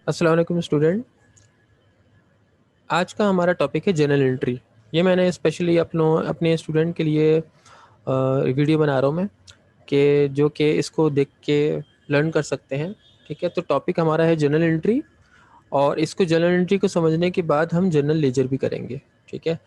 अस्सलाम वालेकुम स्टूडेंट। आज का हमारा टॉपिक है जनरल एंट्री। ये मैंने स्पेशली अपने स्टूडेंट के लिए वीडियो बना रहा हूँ मैं, कि जो कि इसको देख के लर्न कर सकते हैं। ठीक है, तो टॉपिक हमारा है जनरल एंट्री, और इसको जनरल एंट्री को समझने के बाद हम जनरल लेजर भी करेंगे। ठीक है,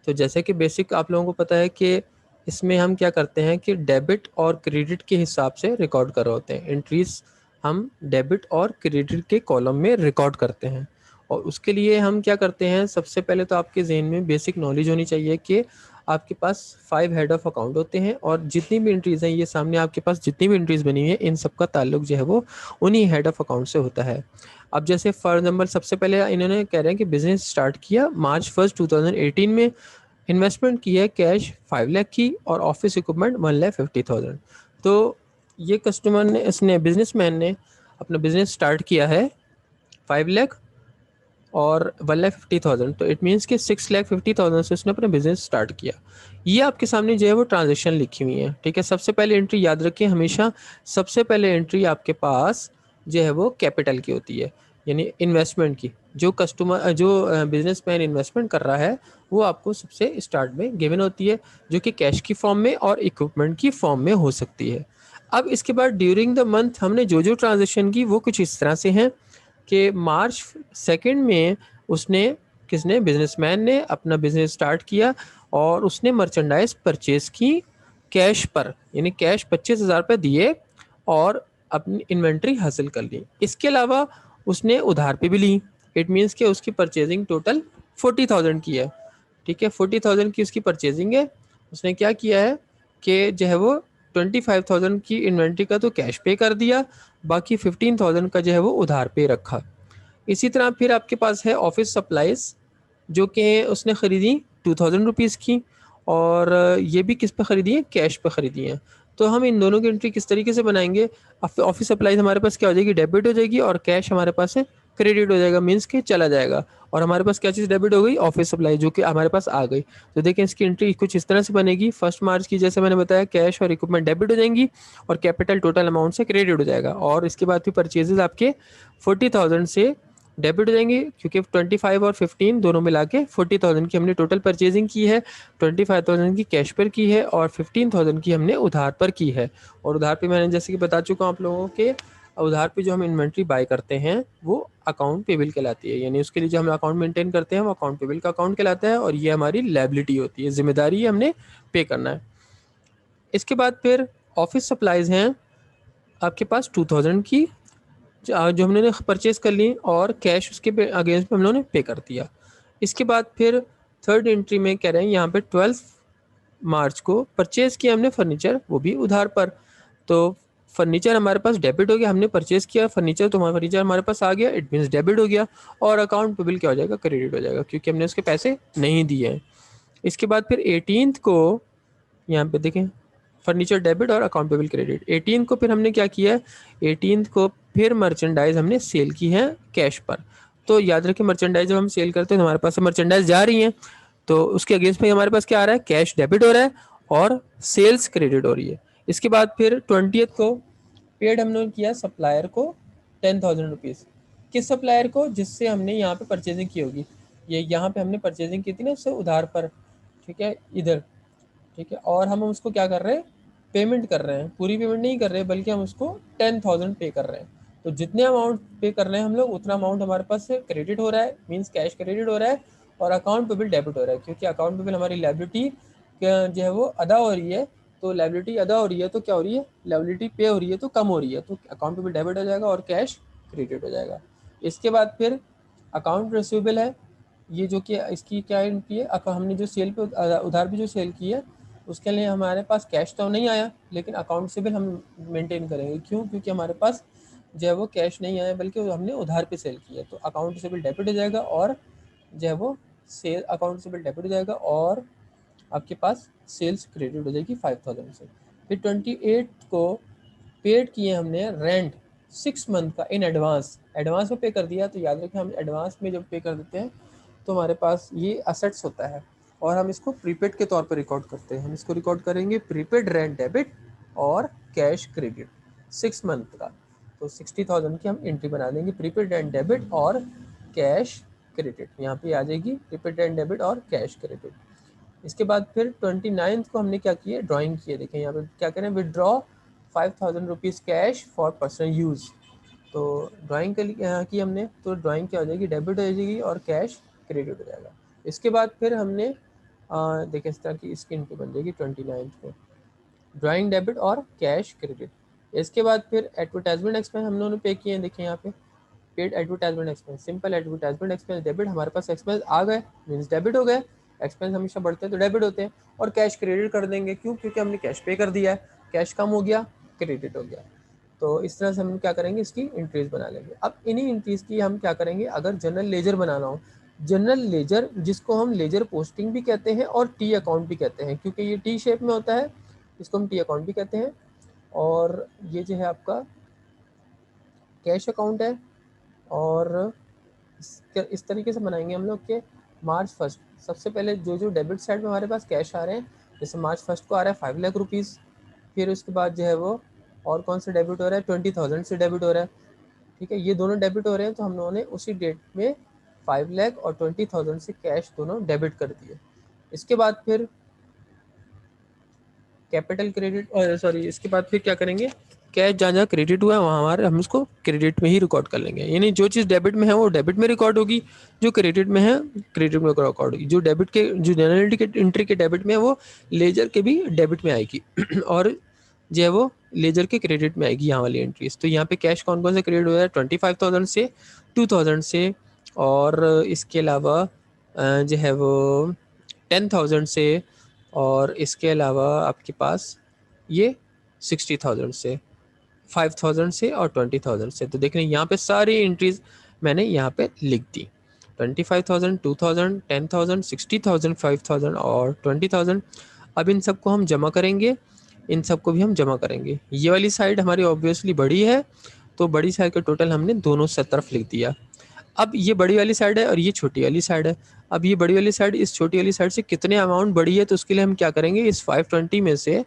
तो जैसे कि बेसिक आप लोगों को पता है कि इसमें हम क्या करते हैं कि डेबिट और क्रेडिट के हिसाब से रिकॉर्ड कर रहे होते हैं। एंट्रीज हम डेबिट और क्रेडिट के कॉलम में रिकॉर्ड करते हैं। और उसके लिए हम क्या करते हैं, सबसे पहले तो आपके जहन में बेसिक नॉलेज होनी चाहिए कि आपके पास 5 हेड ऑफ अकाउंट होते हैं, और जितनी भी एंट्रीज हैं, ये सामने आपके पास जितनी भी एंट्रीज बनी हुई है, इन सब का ताल्लुक जो है वो उन्हीं हेड ऑफ अकाउंट से होता है। अब जैसे फॉर एग्जाम्पल सबसे पहले इन्होंने कह रहे हैं कि बिजनेस स्टार्ट किया March 1, 2018 में, इन्वेस्टमेंट की है कैश 5 लाख की, और ऑफिस इक्विपमेंट 1,50,000। तो ये कस्टमर ने, इसने बिजनेसमैन ने अपना बिजनेस स्टार्ट किया है 5 लाख और 1,50,000, तो इट मीन्स कि 6,50,000 से उसने अपना बिजनेस स्टार्ट किया। ये आपके सामने जो है वो ट्रांजेक्शन लिखी हुई है। ठीक है, सबसे पहले एंट्री याद रखें हमेशा, सबसे पहले एंट्री आपके पास जो है वो कैपिटल की होती है, यानी इन्वेस्टमेंट की। जो बिजनेसमैन इन्वेस्टमेंट कर रहा है वो आपको सबसे स्टार्ट में गिवन होती है, जो कि कैश की फॉर्म में और इक्विपमेंट की फॉर्म में हो सकती है। अब इसके बाद ड्यूरिंग द मंथ हमने जो जो ट्रांजेक्शन की वो कुछ इस तरह से हैं कि March 2 में उसने, किसने, बिजनेसमैन ने अपना बिजनेस स्टार्ट किया, और उसने मर्चेंडाइज परचेज की कैश पर, यानी कैश 25,000 रुपये दिए और अपनी इन्वेंट्री हासिल कर ली। इसके अलावा उसने उधार पे भी ली। इट मीन्स कि उसकी परचेजिंग टोटल 40,000 की है। ठीक है, 40,000 की उसकी परचेजिंग है। उसने क्या किया है कि जो है वो 25,000 की इन्वेंट्री का तो कैश पे कर दिया, बाकी 15,000 का जो है वो उधार पे रखा। इसी तरह फिर आपके पास है ऑफिस सप्लाईज, जो कि उसने ख़रीदी 2,000 रुपीज़ की, और ये भी किस पे ख़रीदी है, कैश पे ख़रीदी है। तो हम इन दोनों की एंट्री किस तरीके से बनाएंगे, ऑफिस सप्लाईज हमारे पास क्या हो जाएगी, डेबिट हो जाएगी, और कैश हमारे पास है क्रेडिट हो जाएगा, मीन्स के चला जाएगा। और हमारे पास क्या चीज़ डेबिट हो गई, ऑफिस सप्लाई, जो कि हमारे पास आ गई। तो देखें इसकी एंट्री कुछ इस तरह से बनेगी। 1 मार्च की जैसे मैंने बताया, कैश और इक्विपमेंट डेबिट हो जाएंगी, और कैपिटल टोटल अमाउंट से क्रेडिट हो जाएगा। और इसके बाद फिर परचेजेज आपके 40,000 से डेबिट हो जाएंगे, क्योंकि 25 और 15 दोनों मिला के 40,000 की हमने टोटल परचेजिंग की है। 25,000 की कैश पर की है, और 15,000 की हमने उधार पर की है। और उधार पे मैंने जैसे कि बता चुका हूँ आप लोगों के, उधार पे जो हम इन्वेंट्री बाय करते हैं वो अकाउंट पेबल कहलाती है, यानी उसके लिए जो हम अकाउंट मेंटेन करते हैं वो अकाउंट पेबल का अकाउंट कहलाता है, और ये हमारी लायबिलिटी होती है, जिम्मेदारी है, हमने पे करना है। इसके बाद फिर ऑफिस सप्लाईज हैं आपके पास 2,000 की, जो हमने परचेज कर ली, और कैश उसके अगेंस्ट में हम लोगों ने पे कर दिया। इसके बाद फिर थर्ड एंट्री में कह रहे हैं यहाँ पे 12 मार्च को परचेज किया हमने फर्नीचर, वो भी उधार पर। तो फर्नीचर हमारे पास डेबिट हो गया, हमने परचेज किया फर्नीचर, तो हमारा फर्नीचर हमारे पास आ गया, इट मीन्स डेबिट हो गया। और अकाउंट पे बिल क्या हो जाएगा, क्रेडिट हो जाएगा, क्योंकि हमने उसके पैसे नहीं दिए हैं। इसके बाद फिर 18 को, यहाँ पे देखें, फर्नीचर डेबिट और अकाउंट पेबल क्रेडिट। 18 को फिर हमने क्या किया है, 18 को फिर मर्चेंडाइज हमने सेल की है कैश पर। तो याद रखें, मर्चेंडाइज जब हम सेल करते हैं तो हमारे पास से मर्चेंडाइज जा रही है, तो उसके अगेंस्ट में हमारे पास क्या आ रहा है, कैश डेबिट हो रहा है और सेल्स क्रेडिट हो रही है। इसके बाद फिर 20 को पेड हमने किया सप्लायर को 10,000 रुपीज़। किस सप्लायर को, जिससे हमने यहाँ पे परचेजिंग की होगी, ये यहाँ पे हमने परचेजिंग की थी ना उससे उधार पर। ठीक है, इधर। ठीक है, और हम उसको क्या कर रहे हैं, पेमेंट कर रहे हैं, पूरी पेमेंट नहीं कर रहे, बल्कि हम उसको 10,000 पे कर रहे हैं। तो जितने अमाउंट पे कर रहे हैं हम लोग, उतना अमाउंट हमारे पास से क्रेडिट हो रहा है, मीन्स कैश क्रेडिट हो रहा है, और अकाउंट पे बिल डेबिट हो रहा है, क्योंकि अकाउंट पे बिल हमारी लायबिलिटी जो है वो अदा हो रही है। तो लायबिलिटी अदा हो रही है तो क्या हो रही है, लायबिलिटी पे हो रही है तो कम हो रही है, तो अकाउंट पे बिल डेबिट हो जाएगा और कैश क्रेडिट हो जाएगा। इसके बाद फिर अकाउंट रिसीवेबल है, ये जो कि इसकी क्या एंट्री है, हमने जो सेल पे उधार पे जो सेल की है, उसके लिए हमारे पास कैश तो नहीं आया, लेकिन अकाउंट से बिल हम मेंटेन करेंगे। क्यों, क्योंकि हमारे पास जो है वो कैश नहीं आया, बल्कि हमने उधार पे सेल किया। तो अकाउंट से बिल डेबिट हो जाएगा, और जो है वो सेल अकाउंट से बिल डेबिट हो जाएगा, और आपके पास सेल्स क्रेडिट हो जाएगी 5,000 से। फिर 28 को पेड किए हमने रेंट 6 मंथ का इन एडवांस, एडवांस में पे कर दिया। तो याद रखें, हम एडवांस में जब पे कर देते हैं तो हमारे पास ये असेट्स होता है, और हम इसको प्रीपेड के तौर पर रिकॉर्ड करते हैं। हम इसको रिकॉर्ड करेंगे प्रीपेड रेंट डेबिट और कैश क्रेडिट 6 मंथ का। तो 60,000 की हम एंट्री बना देंगे, प्रीपेड एंड डेबिट और कैश क्रेडिट। यहाँ पे आ जाएगी प्रीपेड एंड डेबिट और कैश क्रेडिट। इसके बाद फिर 29 को हमने क्या किया, ड्राइंग किए। देखें यहाँ पे क्या करें, withdraw 5,000 rupees cash for personal use. तो ड्राइंग के लिए यहाँ की हमने, तो ड्राइंग क्या हो जाएगी, डेबिट हो जाएगी और कैश क्रेडिट हो जाएगा। इसके बाद फिर हमने देखें इस तरह की इसकी एंट्री बन जाएगी 29 को, ड्राइंग डेबिट और कैश क्रेडिट। इसके बाद फिर एडवर्टाइजमेंट एक्सपेंस हम लोगों ने पे किए हैं। देखिए यहाँ पे paid advertisement expense, simple advertisement expense debit, हमारे पास एक्सपेंस आ गए मीन्स डेबिट हो गए। एक्सपेंस हमेशा बढ़ते हैं तो डेबिट होते हैं। और कैश क्रेडिट कर देंगे, क्यों, क्योंकि हमने कैश पे कर दिया है, कैश कम हो गया, क्रेडिट हो गया। तो इस तरह से हम क्या करेंगे, इसकी इंट्रीज बना लेंगे। अब इन्हीं इंट्रीज की हम क्या करेंगे, अगर जनरल लेजर बनाना हो, जनरल लेजर जिसको हम लेजर पोस्टिंग भी कहते हैं और टी अकाउंट भी कहते हैं, क्योंकि ये टी शेप में होता है, इसको हम टी अकाउंट भी कहते हैं। और ये जो है आपका कैश अकाउंट है। और इस तरीके से बनाएंगे हम लोग के मार्च फर्स्ट, सबसे पहले जो डेबिट साइड में हमारे पास कैश आ रहे हैं, जैसे मार्च फर्स्ट को आ रहा है 5 लाख रुपीज़। फिर उसके बाद जो है वो और कौन सा डेबिट हो रहा है, 20,000 से डेबिट हो रहा है। ठीक है, ये दोनों डेबिट हो रहे हैं, तो हम लोगों ने उसी डेट में 5 लाख और 20,000 से कैश दोनों डेबिट कर दिए। इसके बाद फिर कैपिटल क्रेडिट, और सॉरी, इसके बाद फिर क्या करेंगे, कैश जहाँ जहाँ क्रेडिट हुआ है वहाँ हमारे हम उसको क्रेडिट में ही रिकॉर्ड कर लेंगे। यानी जो चीज़ डेबिट में है वो डेबिट में रिकॉर्ड होगी, जो क्रेडिट में है क्रेडिट में रिकॉर्ड होगी। जो डेबिट के, जो जनरल के एंट्री के डेबिट में है वो लेजर के भी डेबिट में आएगी और जो है वो लेजर के क्रेडिट में आएगी यहाँ वाली एंट्रीज। तो यहाँ पे कैश कौन कौन से क्रेडिट हो रहा है, 25,000 से, 2,000 से, और इसके अलावा जो है वो 10,000 से, और इसके अलावा आपके पास ये 60,000 से, 5,000 से और 20,000 से। तो देख रहे हैं यहाँ पे सारी एंट्रीज मैंने यहाँ पे लिख दी, 25,000, 2,000, 10,000, 60,000, 5,000 और 20,000। अब इन सबको हम जमा करेंगे, इन सबको भी हम जमा करेंगे। ये वाली साइड हमारी ऑब्वियसली बड़ी है, तो बड़ी साइड का टोटल हमने दोनों तरफ लिख दिया। अब ये बड़ी वाली साइड है और ये छोटी वाली साइड है। अब ये बड़ी वाली साइड इस छोटी वाली साइड से कितने अमाउंट बड़ी है, तो उसके लिए हम क्या करेंगे, इस 520 में से,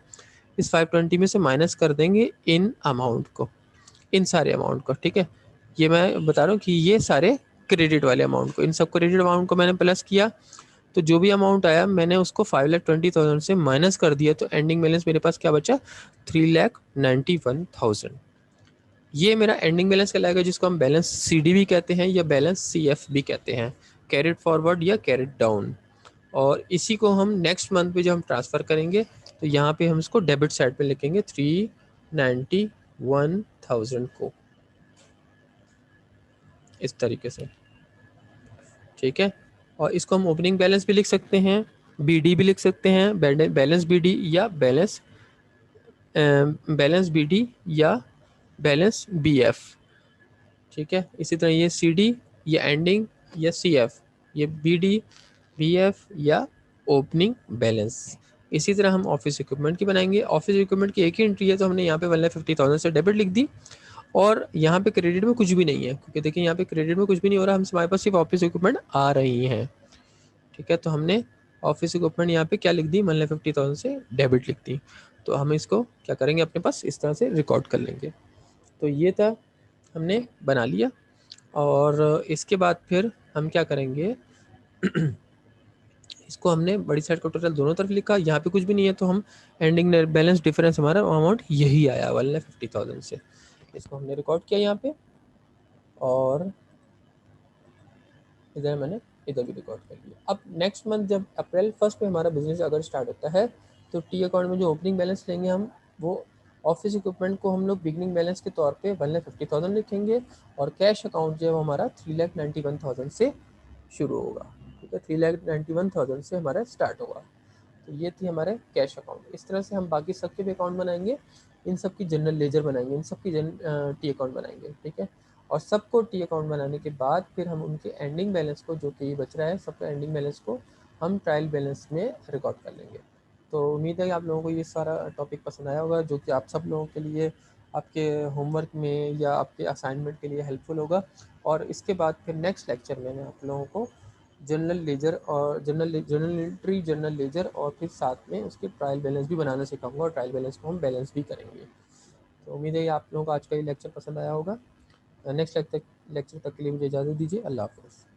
इस 520 में से माइनस कर देंगे इन अमाउंट को, इन सारे अमाउंट को। ठीक है, ये मैं बता रहा हूँ कि ये सारे क्रेडिट वाले अमाउंट को, इन सब क्रेडिट अमाउंट को मैंने प्लस किया, तो जो भी अमाउंट आया मैंने उसको 5,20,000 से माइनस कर दिया, तो एंडिंग बैलेंस मेरे पास क्या बचा, 3,91,000। ये मेरा एंडिंग बैलेंस कहलाएगा, जिसको हम बैलेंस CD भी कहते हैं या बैलेंस CF भी कहते हैं, कैरिड फॉरवर्ड या कैरिड डाउन। और इसी को हम नेक्स्ट मंथ पे जब हम ट्रांसफ़र करेंगे तो यहाँ पे हम इसको डेबिट साइड पे लिखेंगे 391,000 को, इस तरीके से। ठीक है, और इसको हम ओपनिंग बैलेंस भी लिख सकते हैं, BD भी लिख सकते हैं, बैलेंस BD या बैलेंस BD या बैलेंस BF। ठीक है, इसी तरह ये CD, ये एंडिंग, या CF, ये BD, BF या ओपनिंग बैलेंस। इसी तरह हम ऑफिस इक्विपमेंट की बनाएंगे। ऑफिस इक्विपमेंट की एक ही एंट्री है, तो हमने यहाँ पे 1,50,000 से डेबिट लिख दी, और यहाँ पे क्रेडिट में कुछ भी नहीं है, क्योंकि देखिए यहाँ पे क्रेडिट में कुछ भी नहीं हो रहा, हमसे हमारे पास सिर्फ ऑफिस इक्विपमेंट आ रही हैं। ठीक है, तो हमने ऑफिस इक्विपमेंट यहाँ पे क्या लिख दी, 1,50,000 से डेबिट लिख दी। तो हम इसको क्या करेंगे, अपने पास इस तरह से रिकॉर्ड कर लेंगे। तो ये था, हमने बना लिया। और इसके बाद फिर हम क्या करेंगे इसको हमने बड़ी साइड का टोटल दोनों तरफ लिखा, यहाँ पे कुछ भी नहीं है, तो हम एंडिंग बैलेंस डिफरेंस हमारा अमाउंट यही आया 1,50,000 से। इसको हमने रिकॉर्ड किया यहाँ पे, और इधर मैंने इधर भी रिकॉर्ड कर लिया। अब नेक्स्ट मंथ जब अप्रैल 1 पे हमारा बिजनेस अगर स्टार्ट होता है, तो टी अकाउंट में जो ओपनिंग बैलेंस लेंगे हम, वो ऑफिस इक्विपमेंट को हम लोग बिगनिंग बैलेंस के तौर पे 1,50,000 लिखेंगे, और कैश अकाउंट जो है वो हमारा 3,91,000 से शुरू होगा। ठीक है, 3,91,000 से हमारा स्टार्ट होगा। तो ये थी हमारे कैश अकाउंट। इस तरह से हम बाकी सबके भी अकाउंट बनाएंगे, इन सब की जनरल लेजर बनाएंगे, इन सब की टी अकाउंट बनाएंगे। ठीक है, और सबको टी अकाउंट बनाने के बाद फिर हम उनके एंडिंग बैलेंस को, जो कि बच रहा है सबका एंडिंग बैलेंस को, हम ट्रायल बैलेंस में रिकॉर्ड कर लेंगे। तो उम्मीद है कि आप लोगों को ये सारा टॉपिक पसंद आया होगा, जो कि आप सब लोगों के लिए आपके होमवर्क में या आपके असाइनमेंट के लिए हेल्पफुल होगा। और इसके बाद फिर नेक्स्ट लेक्चर में मैं आप लोगों को जनरल लेजर और जनरल एंट्री, जनरल लेजर, और फिर साथ में उसके ट्रायल बैलेंस भी बनाना सिखाऊंगा, और ट्रायल बैलेंस को हम बैलेंस भी करेंगे। तो उम्मीद है कि आप लोगों को आज का ये लेक्चर पसंद आया होगा। नेक्स्ट लेक्चर तक के लिए मुझे इजाज़त दीजिए। अल्लाह हाफ़िज़।